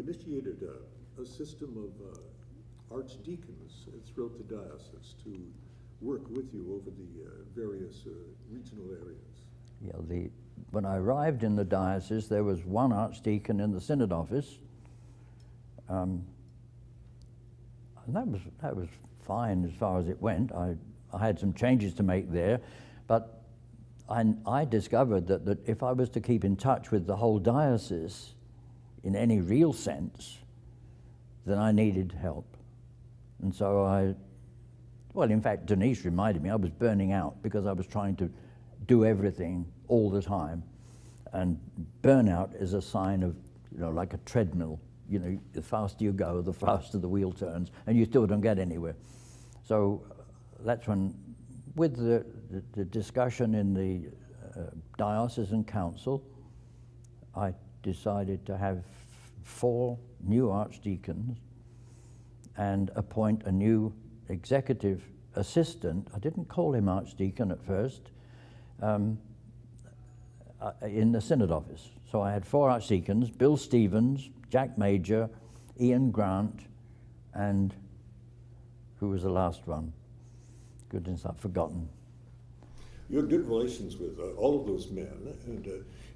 initiated a system of archdeacons throughout the diocese to work with you over the various regional areas. Yeah, when I arrived in the diocese, there was one archdeacon in the Synod Office, and that was fine as far as it went. I had some changes to make there, but I discovered that if I was to keep in touch with the whole diocese in any real sense, then I needed help. And so in fact, Denise reminded me I was burning out because I was trying to do everything all the time. And burnout is a sign of, like a treadmill. The faster you go, the faster the wheel turns, and you still don't get anywhere. So that's when, with the discussion in the diocesan council, I decided to have 4 new archdeacons and appoint a new executive assistant. I didn't call him archdeacon at first, in the Synod Office. So I had 4 archdeacons: Bill Stevens, Jack Major, Ian Grant, and who was the last one? Goodness, I've forgotten. You had good relations with all of those men, and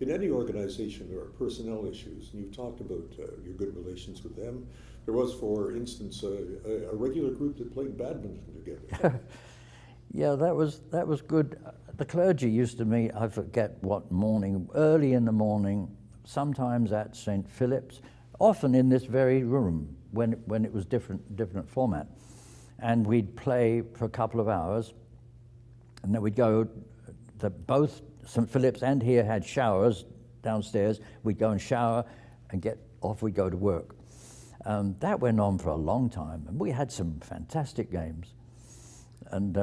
in any organization there are personnel issues, and you've talked about your good relations with them. There was, for instance, a regular group that played badminton together. Yeah, that was good. The clergy used to meet, I forget what morning, early in the morning, sometimes at St. Philip's, often in this very room when it was different format. And we'd play for a couple of hours, and then we'd go, both St. Philip's and here had showers downstairs. We'd go and shower and off we'd go to work. That went on for a long time, and we had some fantastic games. And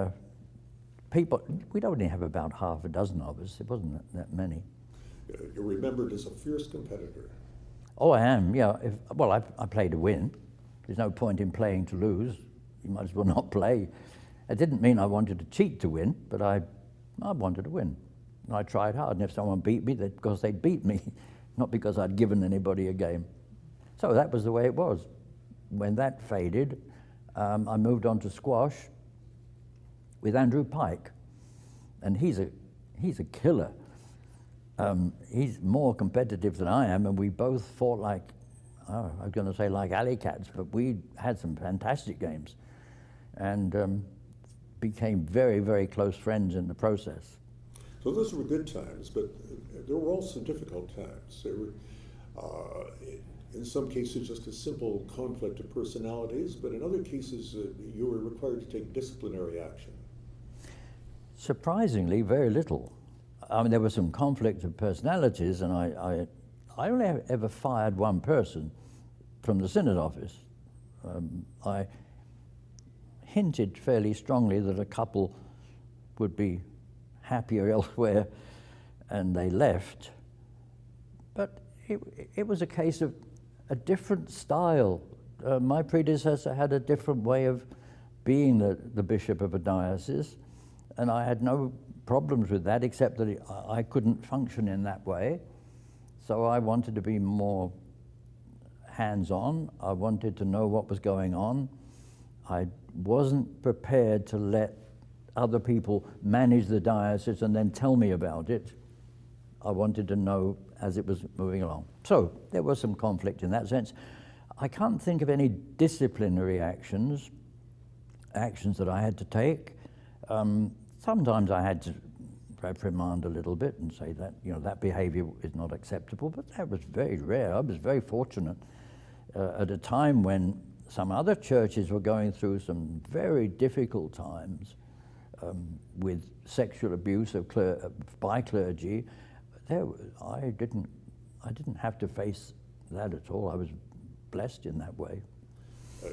we'd only have about half a dozen of us. It wasn't that many. You're remembered as a fierce competitor. Oh, I am, yeah. I play to win. There's no point in playing to lose. You might as well not play. It didn't mean I wanted to cheat to win, but I wanted to win. And I tried hard, and if someone beat me, that's because they'd beat me, not because I'd given anybody a game. So that was the way it was. When that faded, I moved on to squash with Andrew Pike, and he's a killer. He's more competitive than I am, and we both fought like, I was going to say like alley cats, but we had some fantastic games, and became very, very close friends in the process. So those were good times, but there were also difficult times. There were, in some cases, just a simple conflict of personalities, but in other cases, you were required to take disciplinary action. Surprisingly, very little. I mean, there was some conflict of personalities, and I only ever fired one person from the Synod Office. I hinted fairly strongly that a couple would be happier elsewhere, and they left. But it was a case of a different style. My predecessor had a different way of being the bishop of a diocese, and I had no problems with that, except that I couldn't function in that way. So I wanted to be more hands-on. I wanted to know what was going on. I wasn't prepared to let other people manage the diocese and then tell me about it. I wanted to know as it was moving along. So there was some conflict in that sense. I can't think of any disciplinary actions that I had to take. Sometimes I had to reprimand a little bit and say that, that behavior is not acceptable, but that was very rare. I was very fortunate at a time when some other churches were going through some very difficult times with sexual abuse by clergy. I didn't have to face that at all. I was blessed in that way.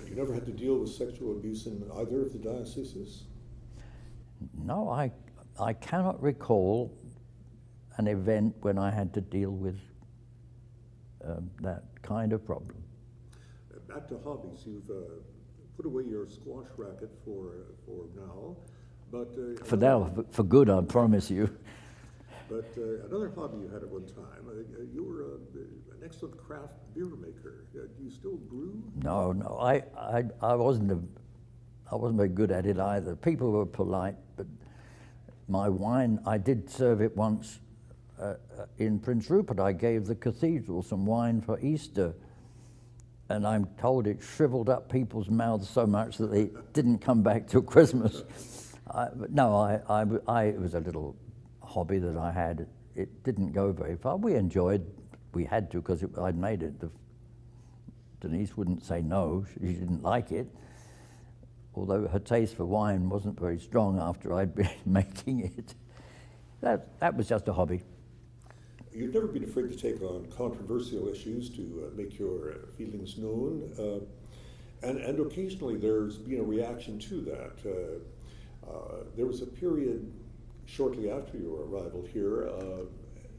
You never had to deal with sexual abuse in either of the dioceses? No, I cannot recall an event when I had to deal with that kind of problem. Back to hobbies. You've put away your squash racket for now, but for good, I promise you. But another hobby you had at one time, you were an excellent craft beer maker. Do you still brew? No, I wasn't very good at it either. People were polite, but my wine, I did serve it once in Prince Rupert. I gave the cathedral some wine for Easter, and I'm told it shriveled up people's mouths so much that they didn't come back till Christmas. It was a little hobby that I had. It didn't go very far. We had to because I'd made it. Denise wouldn't say no, she didn't like it, although her taste for wine wasn't very strong after I'd been making it. That was just a hobby. You've never been afraid to take on controversial issues to make your feelings known, and occasionally there's been a reaction to that. There was a period shortly after your arrival here,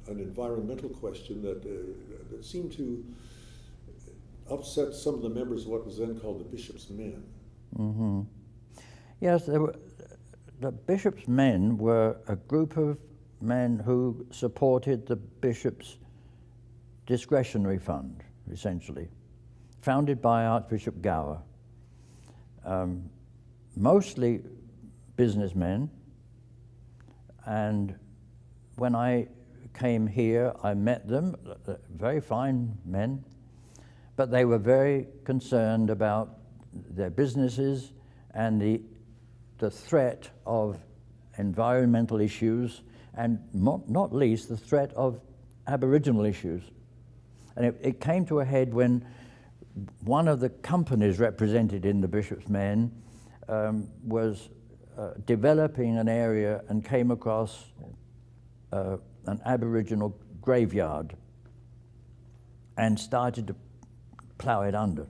an environmental question that seemed to upset some of the members of what was then called the Bishopsmen. Mm-hmm. Yes, the Bishopsmen were a group of men who supported the bishop's discretionary fund, essentially, founded by Archbishop Gower. Mostly businessmen, and when I came here, I met them, very fine men, but they were very concerned about their businesses and the threat of environmental issues, and not least the threat of Aboriginal issues. And it came to a head when one of the companies represented in the Bishopsmen was developing an area and came across an Aboriginal graveyard and started to plough it under.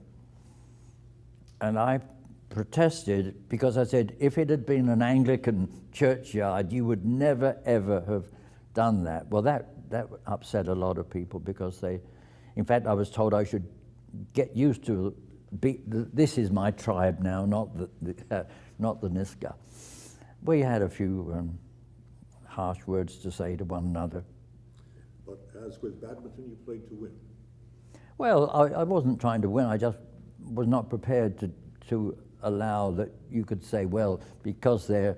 And I protested because I said, if it had been an Anglican churchyard, you would never ever have done that. Well, that upset a lot of people because in fact, I was told I should get used to this is my tribe now, not the Niska. We had a few harsh words to say to one another. But as with badminton, you played to win. Well, I wasn't trying to win. I just was not prepared to allow that you could say, well, because they're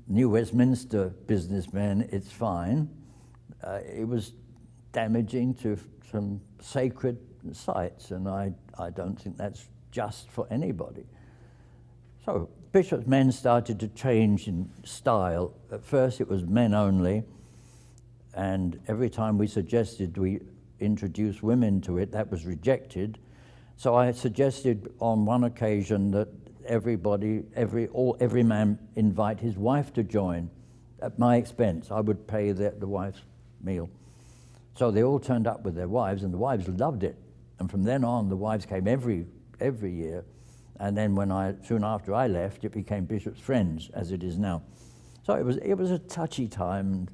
New Westminster businessmen, it's fine. It was damaging to some sacred sites, and I don't think that's just for anybody. So Bishopsmen started to change in style. At first it was men only, and every time we suggested we introduce women to it, that was rejected. So I suggested on one occasion that every man invite his wife to join at my expense. I would pay the wife's meal. So they all turned up with their wives, and the wives loved it. And from then on, the wives came every year. And then soon after I left, it became Bishop's Friends, as it is now. So it was a touchy time,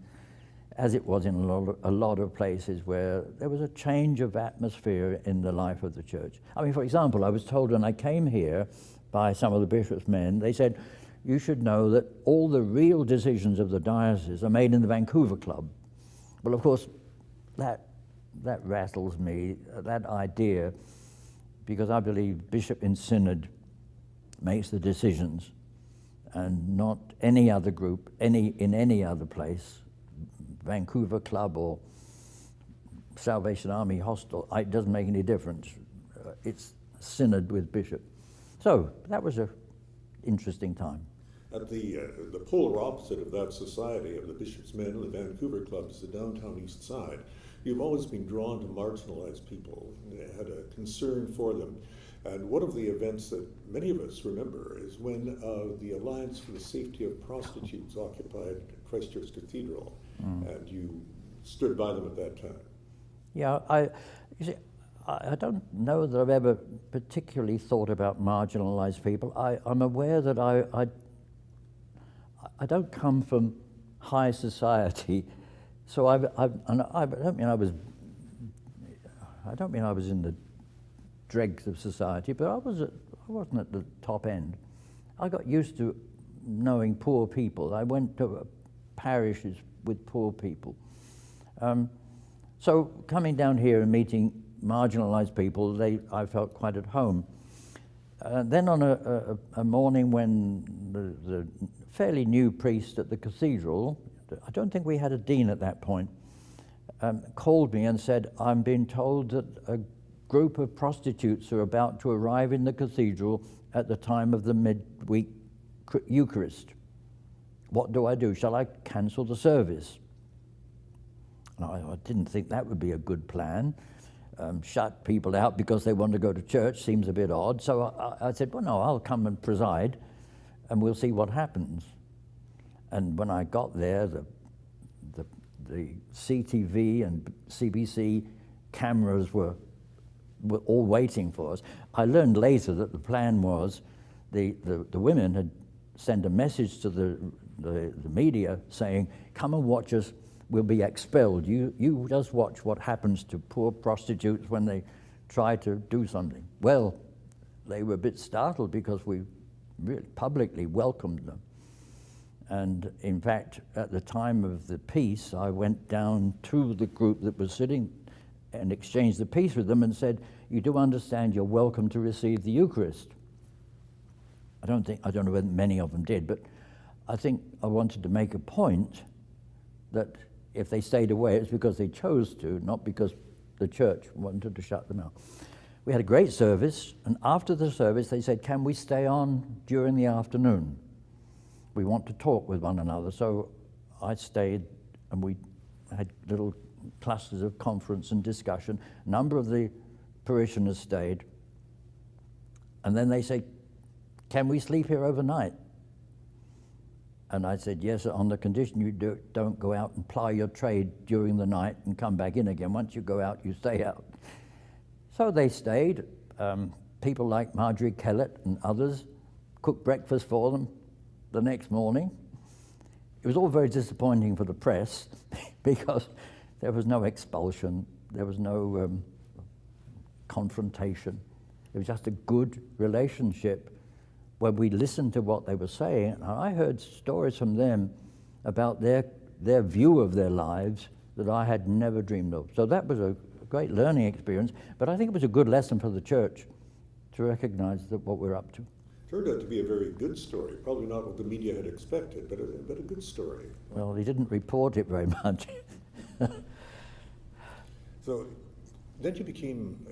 as it was in a lot of places where there was a change of atmosphere in the life of the church. I mean, for example, I was told when I came here by some of the Bishopsmen, they said, you should know that all the real decisions of the diocese are made in the Vancouver Club. Well, of course, that rattles me, that idea, because I believe Bishop in Synod makes the decisions and not any other group, in any other place, Vancouver Club or Salvation Army Hostel, it doesn't make any difference. It's Synod with Bishop. So that was an interesting time. At the polar opposite of that society of the Bishopsmen and the Vancouver Club is the downtown east side. You've always been drawn to marginalized people, had a concern for them. And one of the events that many of us remember is when the Alliance for the Safety of Prostitutes occupied Christchurch Cathedral, and you stood by them at that time. Yeah, I don't know that I've ever particularly thought about marginalized people. I'm aware that I don't come from high society, so I don't mean I was in the dregs of society, but I wasn't at the top end. I got used to knowing poor people. I went to parishes with poor people. So coming down here and meeting marginalised people, I felt quite at home. Then on a morning when the fairly new priest at the cathedral, I don't think we had a dean at that point, called me and said, "I'm being told that a group of prostitutes are about to arrive in the cathedral at the time of the midweek Eucharist. What do I do? Shall I cancel the service?" And I didn't think that would be a good plan. Shut people out because they want to go to church seems a bit odd. So I said, well, no, I'll come and preside and we'll see what happens. And when I got there, the CTV and CBC cameras were all waiting for us. I learned later that the plan was the women had sent a message to the media saying, "Come and watch us. We'll be expelled. You just watch what happens to poor prostitutes when they try to do something." Well, they were a bit startled because we really publicly welcomed them. And in fact, at the time of the peace, I went down to the group that was sitting and exchanged the peace with them and said, "You do understand you're welcome to receive the Eucharist." I don't know whether many of them did, but I think I wanted to make a point that if they stayed away, it's because they chose to, not because the church wanted to shut them out. We had a great service, and after the service they said, "Can we stay on during the afternoon? We want to talk with one another." So I stayed, and we had little clusters of conference and discussion. A number of the parishioners stayed, and then they said, "Can we sleep here overnight?" And I said, "Yes, on the condition you don't go out and ply your trade during the night and come back in again. Once you go out, you stay out." So they stayed. People like Marjorie Kellett and others cooked breakfast for them the next morning. It was all very disappointing for the press because there was no expulsion, there was no confrontation. It was just a good relationship where we listened to what they were saying. And I heard stories from them about their view of their lives that I had never dreamed of. So that was a great learning experience, but I think it was a good lesson for the church to recognize that what we're up to. Turned out to be a very good story. Probably not what the media had expected, but a good story. Well, he didn't report it very much. So then you became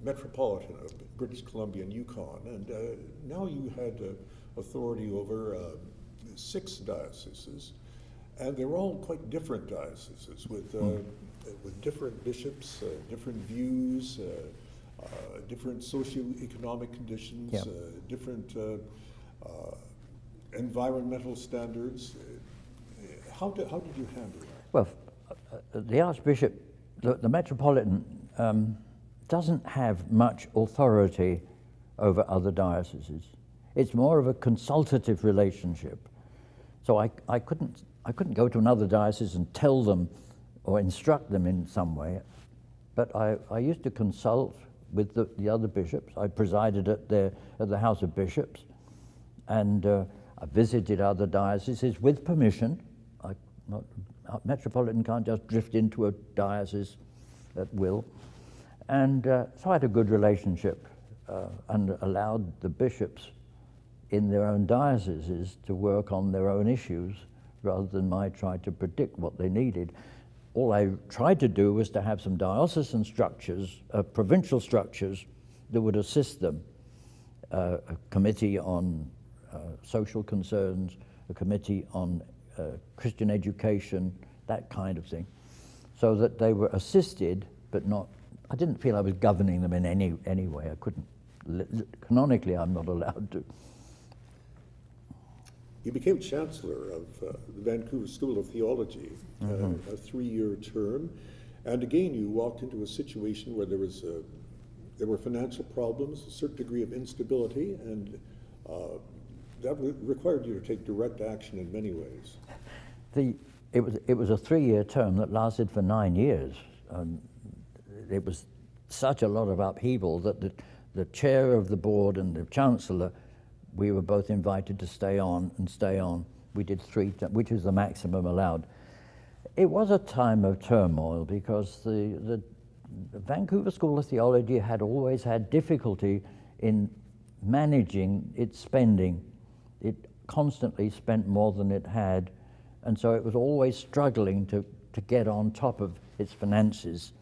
Metropolitan of British Columbia and Yukon, and now you had authority over 6 dioceses, and they were all quite different dioceses with different bishops, different views, different socioeconomic conditions, Yep. different environmental standards. How did you handle that? Well, the Archbishop, the Metropolitan, doesn't have much authority over other dioceses. It's more of a consultative relationship. So I couldn't go to another diocese and tell them or instruct them in some way, but I used to consult with the other bishops. I presided at the House of Bishops, and I visited other dioceses with permission. Metropolitan can't just drift into a diocese at will. And so I had a good relationship and allowed the bishops in their own dioceses to work on their own issues rather than my try to predict what they needed. All I tried to do was to have some diocesan structures, provincial structures that would assist them. A committee on social concerns, a committee on Christian education, that kind of thing, so that they were assisted, but not. I didn't feel I was governing them in any way. I couldn't. Canonically, I'm not allowed to. You became Chancellor of the Vancouver School of Theology, a 3-year term, and again you walked into a situation where there were financial problems, a certain degree of instability, and that required you to take direct action in many ways. It was a 3-year term that lasted for 9 years. It was such a lot of upheaval that the chair of the board and the chancellor, we were both invited to stay on and stay on. We did 3, which is the maximum allowed. It was a time of turmoil because the Vancouver School of Theology had always had difficulty in managing its spending. It constantly spent more than it had, and so it was always struggling to get on top of its finances,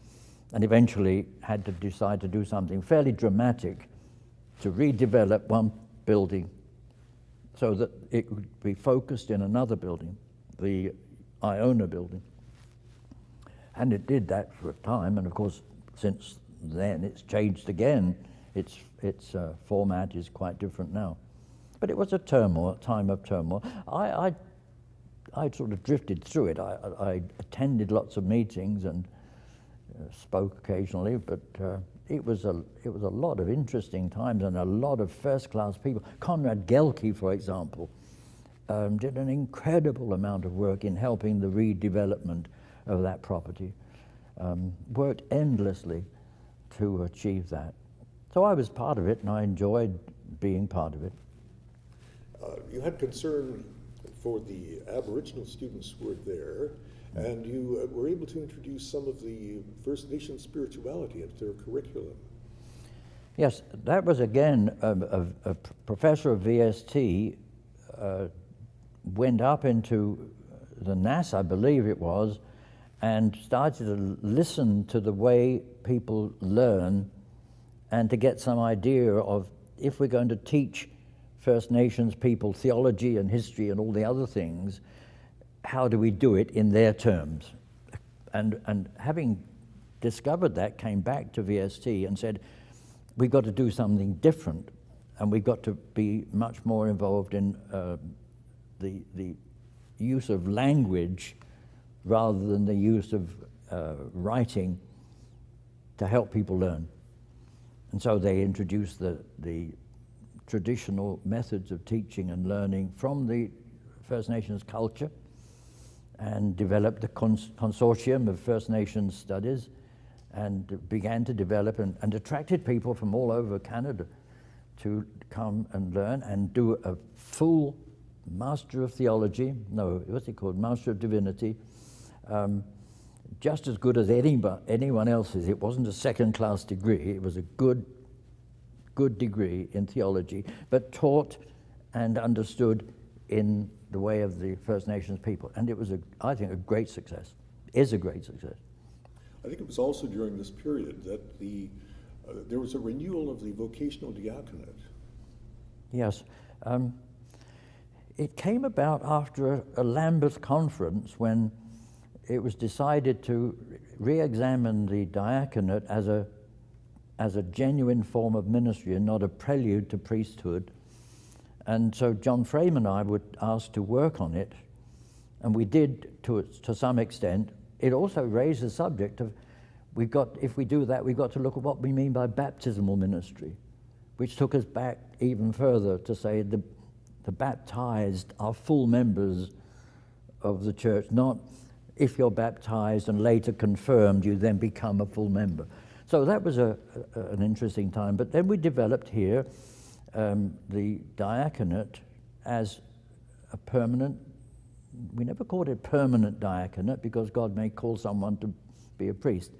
and eventually had to decide to do something fairly dramatic to redevelop one building so that it could be focused in another building, the Iona building. And it did that for a time, and of course since then it's changed again. Its format is quite different now. But it was a time of turmoil. I sort of drifted through it. I attended lots of meetings and spoke occasionally, but it was a lot of interesting times and a lot of first-class people. Conrad Gelke, for example, did an incredible amount of work in helping the redevelopment of that property. Worked endlessly to achieve that. So I was part of it, and I enjoyed being part of it. You had concern for the Aboriginal students who were there, and you were able to introduce some of the First Nations spirituality into their curriculum. Yes, that was again a professor of VST went up into the NAS, I believe it was, and started to listen to the way people learn and to get some idea of, if we're going to teach First Nations people theology and history and all the other things, how do we do it in their terms? And having discovered that, came back to VST and said, we've got to do something different, and we've got to be much more involved in the use of language rather than the use of writing to help people learn. And so they introduced the traditional methods of teaching and learning from the First Nations culture, and developed the consortium of First Nations studies, and began to develop and attracted people from all over Canada to come and learn and do a full Master of Theology, what's it called, Master of Divinity, just as good as anyone else's. It wasn't a second-class degree, it was a good degree in theology, but taught and understood in the way of the First Nations people. And it was, I think, a great success. Is a great success. I think it was also during this period that there was a renewal of the vocational diaconate. Yes. It came about after a Lambeth conference when it was decided to re-examine the diaconate as a genuine form of ministry and not a prelude to priesthood. And so John Frame and I were asked to work on it, and we did to some extent. It also raised the subject of, if we do that, we've got to look at what we mean by baptismal ministry, which took us back even further to say the baptized are full members of the church, not if you're baptized and later confirmed, you then become a full member. So that was an interesting time. But then we developed here the diaconate as a permanent. We never called it permanent diaconate because God may call someone to be a priest.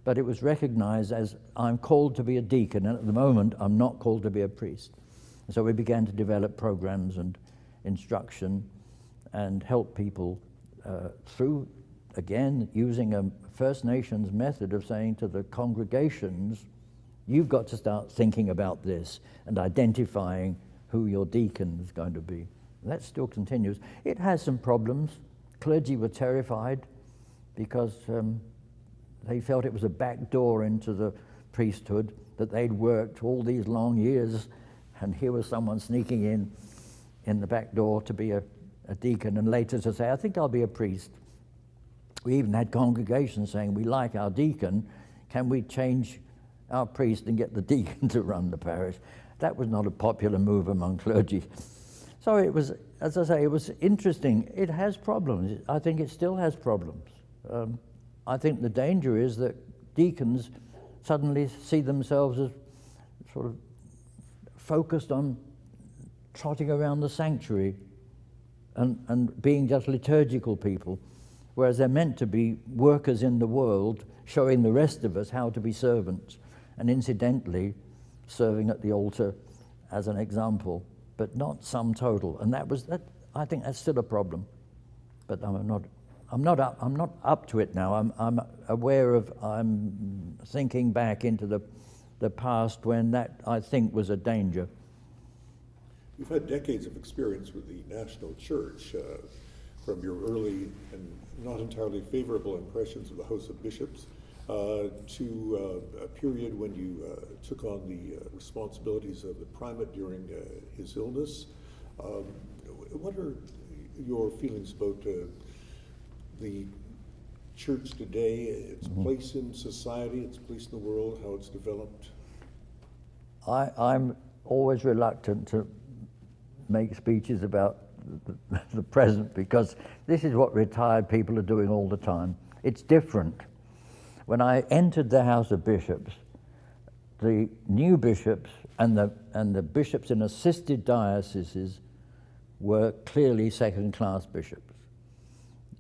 But it was recognized as, I'm called to be a deacon, and at the moment I'm not called to be a priest. So we began to develop programs and instruction and help people through, again, using a First Nations method of saying to the congregations, you've got to start thinking about this and identifying who your deacon is going to be. And that still continues. It has some problems. Clergy were terrified because they felt it was a back door into the priesthood, that they'd worked all these long years, and here was someone sneaking in the back door to be a deacon, and later to say, I think I'll be a priest. We even had congregations saying, we like our deacon, can we change our priest and get the deacon to run the parish? That was not a popular move among clergy. So it was, as I say, it was interesting. It has problems. I think it still has problems. I think the danger is that deacons suddenly see themselves as sort of focused on trotting around the sanctuary and being just liturgical people, whereas they're meant to be workers in the world, showing the rest of us how to be servants, and incidentally, serving at the altar as an example, but not sum total. And that. I think that's still a problem, but I'm not up to it now. I'm aware of. I'm thinking back into the past when that, I think, was a danger. You've had decades of experience with the national church, from your early and not entirely favorable impressions of the House of Bishops to a period when you took on the responsibilities of the primate during his illness. What are your feelings about the church today, its place in society, its place in the world, how it's developed? I'm always reluctant to make speeches about the present, because this is what retired people are doing all the time. It's different. When I entered the House of Bishops, the new bishops and the bishops in assisted dioceses were clearly second-class bishops.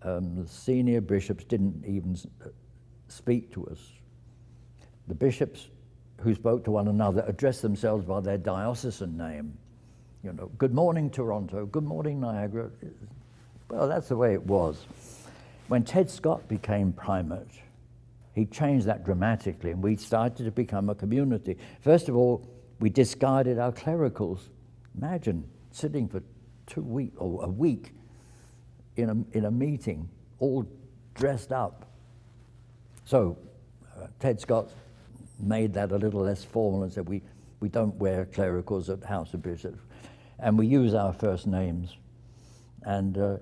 The senior bishops didn't even speak to us. The bishops who spoke to one another addressed themselves by their diocesan name. You know, good morning, Toronto, good morning, Niagara. Well, that's the way it was. When Ted Scott became primate, he changed that dramatically, and we started to become a community. First of all, we discarded our clericals. Imagine sitting for 2 weeks or a week in a meeting, all dressed up. So Ted Scott made that a little less formal and said we don't wear clericals at House of Bishops, and we use our first names. And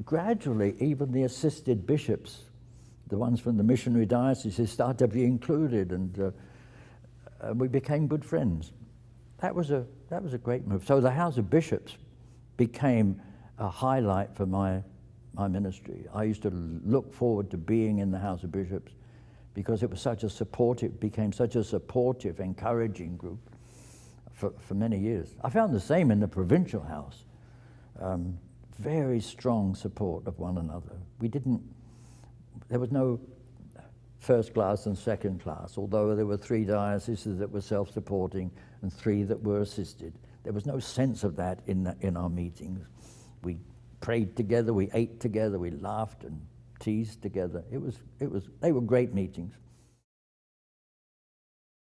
gradually, even the assisted bishops, the ones from the missionary dioceses, started to be included, and we became good friends. That was a great move. So the House of Bishops became a highlight for my ministry. I used to look forward to being in the House of Bishops because it was became such a supportive, encouraging group for many years. I found the same in the provincial house. Very strong support of one another. There was no first class and second class, although there were 3 dioceses that were self-supporting and 3 that were assisted. There was no sense of that in our meetings. We prayed together, we ate together, we laughed and teased together. They were great meetings.